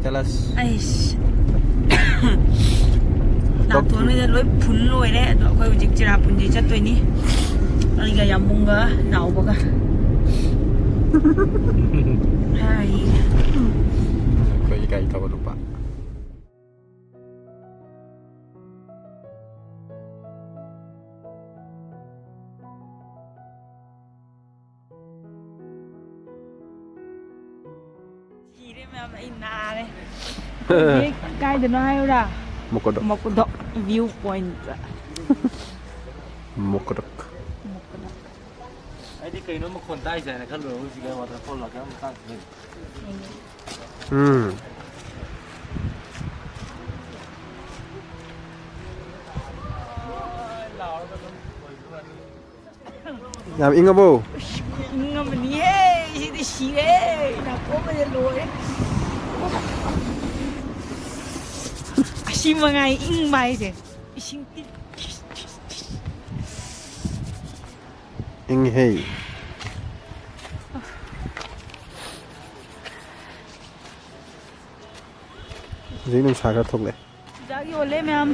Tell us. ไอ้หนาตัวนี้จะลอยพุ่นลอยเลยเราก็จิกจิราปุ่นจีจัดตัวนี้อะไรก็ยำมุงก็หนาวปะก็ใช่ Kau ikan kau lupa. Cái nó hay ra Mokodok. Mokodok viewpoint Mokodok. Ai đi cây nó một con tay dài này các lửa gì cái mà thằng con là cái một tăng mình. Làm in không bố? Ngâm mình nhé chị đi xí đấy là có bây giờ lùi xí mà ngày in mày thì xin tít In hey. Dính đồng xài ra thuộc này. giá vô lên em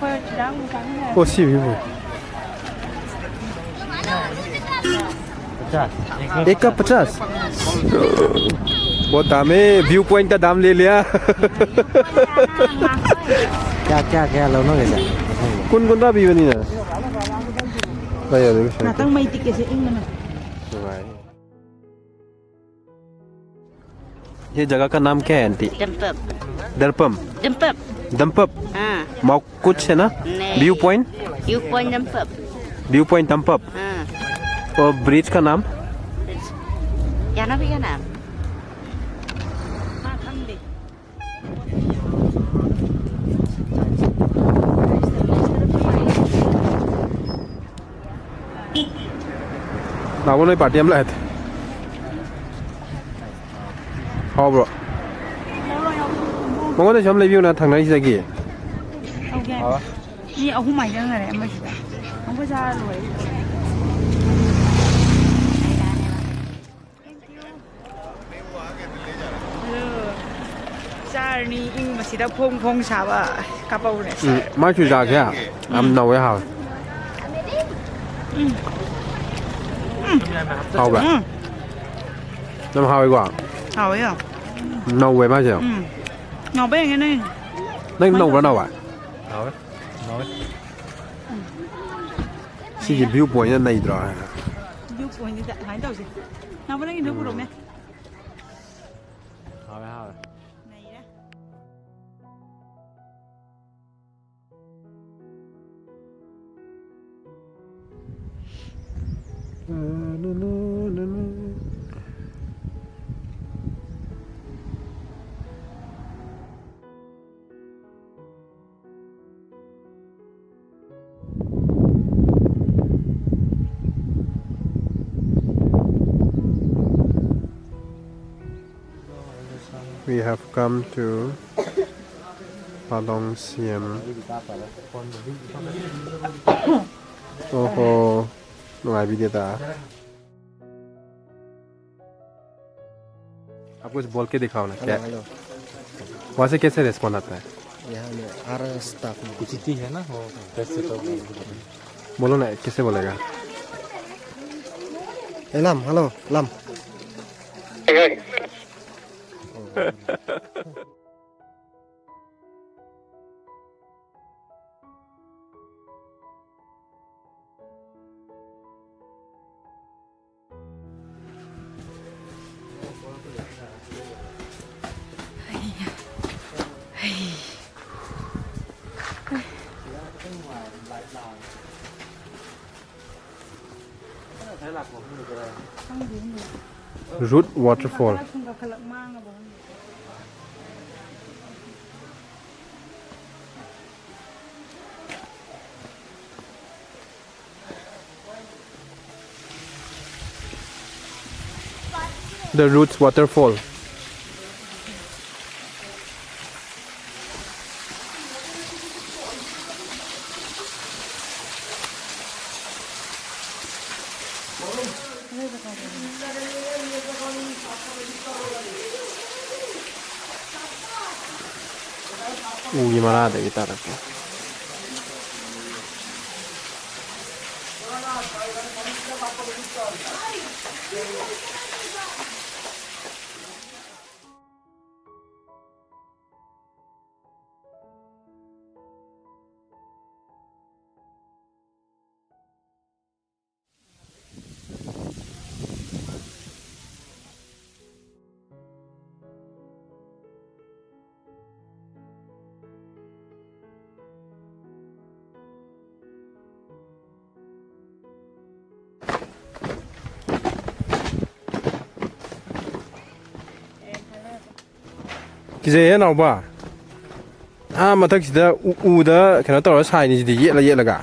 thôi đáng một cái này Ô xíu vậy. एक का 50 बहुत दाम है view point का दाम ले लिया क्या लो nó kìa कौन सा भी बनी ना đây là là tăng mây ticket sẽ in mà ये जगह का नाम क्या है आंटी Dempep. दर्पम Dempep. दम्पप Ah. माउ कुछ है ना नहीं. View point You point Dempep. दम्पप Ah. और ब्रिज का नाम Ya nó biết cái nào? Mafam đi nào có nơi party em lại how bro mong có thể chấm review là thằng này gì kì ok đi ông không mày nữa này em mới không có ra rồi ra đi in mà chỉ đã phong phong sao à cà bao này mai chủ ra kìa làm nấu cái hào hào vậy làm hào cái quả hào ấy à nấu cái mai chưa ngọc bé cái này đây nấu cái nào à nói chỉ cái view point này rồi view point thì thấy đâu gì ngọc bé cái nước của mẹ hỏi này đó we have come to Palong Siam oh ngoài video ta आप कुछ बोल के दिखाओ ना क्या वहाँ से कैसे रिस्पॉन्ड आता है यहाँ में हर स्टाफ कुछ चीज है ना वो कैसे तो बोलो ना कैसे बोलेगा Lam hello Lam Root waterfall the Roots waterfall 우기 말아야 따라게. 기재에 나와. 아, 마탁시다 우다 그냥 떨어 사이니지 예라가.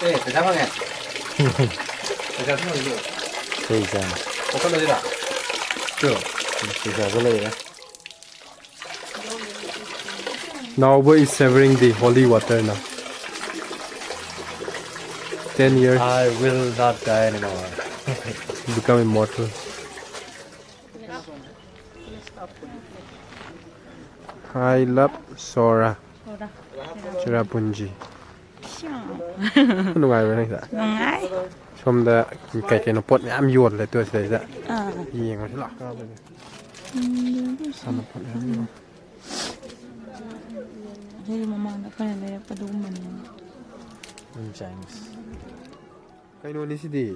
네, 대장하게. 대장 이거. 대장. 어떤 거지라? 대장 원래. Now is savoring the holy water now. 10 years I will not die anymore. become immortal. I love Sora. CHEERAPUNJI. Nungai ba nang sa. Nungai. Somda kai no pot yam yot le to sai da. Yeng ma la ka ba. Sam pot yam yot. Jadi mama nak kena bayar pedoman. James. Kai no ni si di.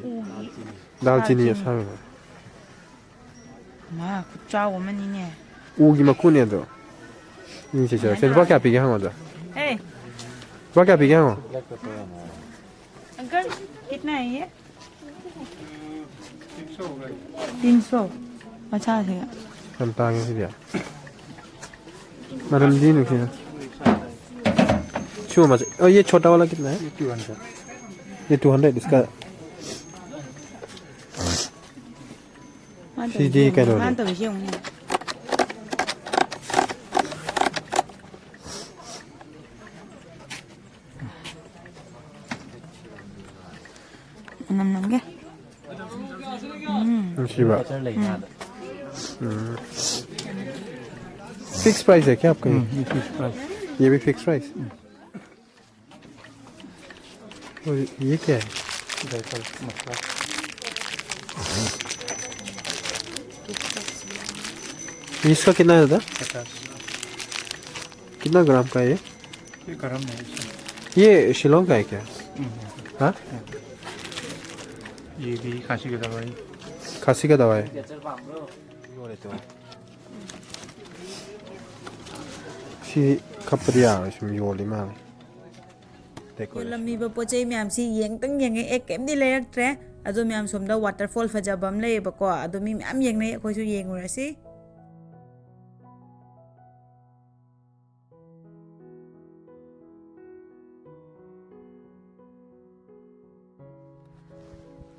Dalchini sa. Ma, ku cha wo man ni ne. Ugi ma ku ne do. Ni se se ba ka pi ga ha da. Hey, Ba ka pi ga ha. Uncle कितना है ये 300 अच्छा है Sam ta ngi si dia. Madam di nu ki. Chu ma ये छोटा वाला कितना है? 200. ये 200 इसका CD cái đồ này. Man tự dùng này nằm nằm cái अच्छी बात फिक्स प्राइस है क्या आपका ये भी फिक्स प्राइस और ये क्या है इसका कितना है दादा 50. कितना ग्राम का है ये गरम नहीं ये शिलोंग का है क्या हाँ ये भी खांसी की दवाई खांसी का दवा है सी खपरिया इसमें योली माल देखो लम्मी पोचे मैम से येंग येंगे एक केम दी लेरक्ट्रे अदो मैम सोमदा वाटरफॉल फजाबम लेबको अदो मी मैम येंगने अखोइसु येंगुरसी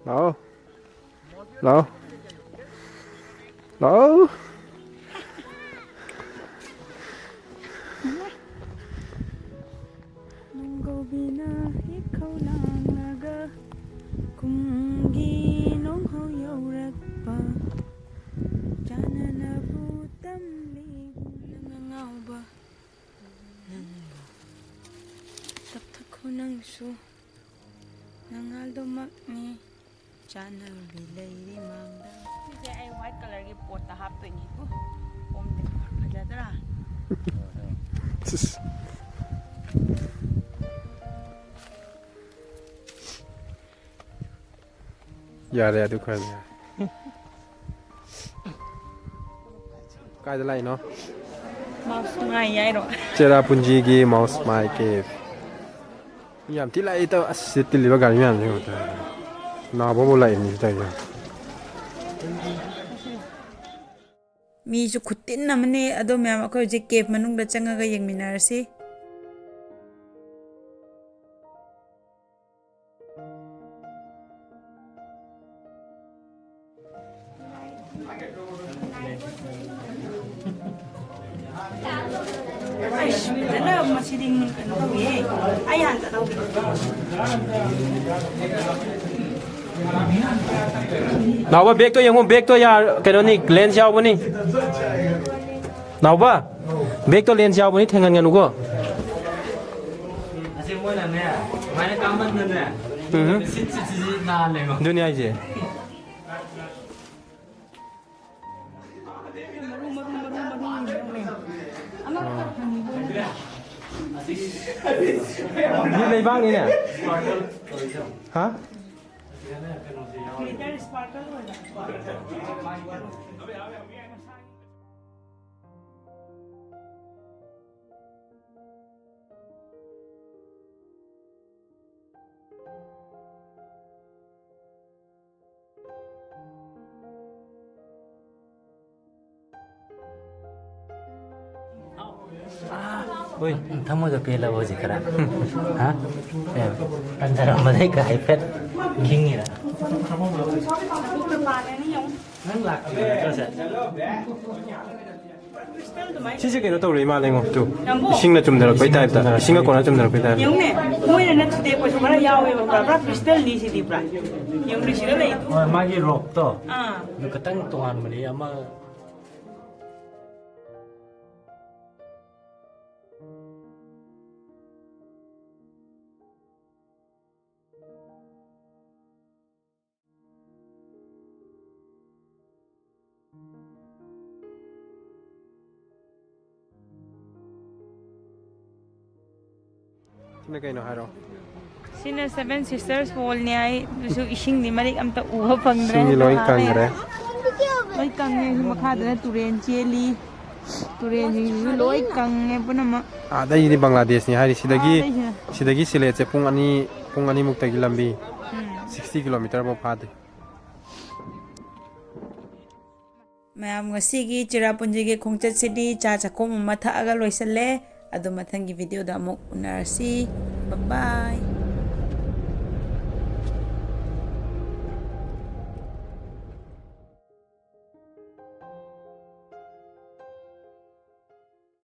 Lão Lão Lão Nunggu bina hikau langaga Kunggi nong hau yau rakpa Jana na putam li Nangangau ba Nangangau Tak takho nang su Nangal domak ni Channel relay di mangda. Ini ai white color ki pot tahap tu ni tu. Om de aja tera. Dạ đâyทุกคนใกล้จะไล่เนาะ Mouse ngai yai ro. CHEERAPUNJI की mouse my cave ยามที่ไล่เต้าอัศติลิบกันยามนี่ก็นาบ่บ่ไล่นี่ได้ยัง มีสุขุตินนะมันนี่อดมยามก็จะเก็บมันนุ่งเดจังก็ยังมีนาร์สิ Alah, masih ding tahu ye. Ayah tak tahu. Nào ba bag to yang mo bag to ya kano ni lens yaw ba ni? Nào ba? Bag to lens yaw ba ni thengan nganu ko? Ase mo na ne. Mai na kaman na ne. Sit na le mo. Dunia je. Ni lay bang ni ne? Ha? Oi, thamo jo pela boji kara. Ha? Andara madai ka iPad king ira. Nang lak ko sa. Sisi keno to rima lengo tu. Singna chum dara koi type ta. Singa kona chum dara koi type. Yung ne, mo ina na today ko so mara yawe ba bra crystal ni si dibra. Yung ni sila lai tu. Magi rock to. Ah. Nu katang tuan mani ama Sina keno haro. Sina Seven Sisters Fall ni ay so ising ni marik am ta uha pangre. Singi loi kangre. Loi kangre makada na turen cheli. Turen ni loi kangre punama. Ada ini Bangladesh ni hari sidagi Sile che pung ani mukta gi lambi 60 km bo phade. Mayam ngasigi CHEERAPUNJI ge khongchat sidi cha chakom matha aga loisale adu mathang gi video da amuk unarsi. Bye bye.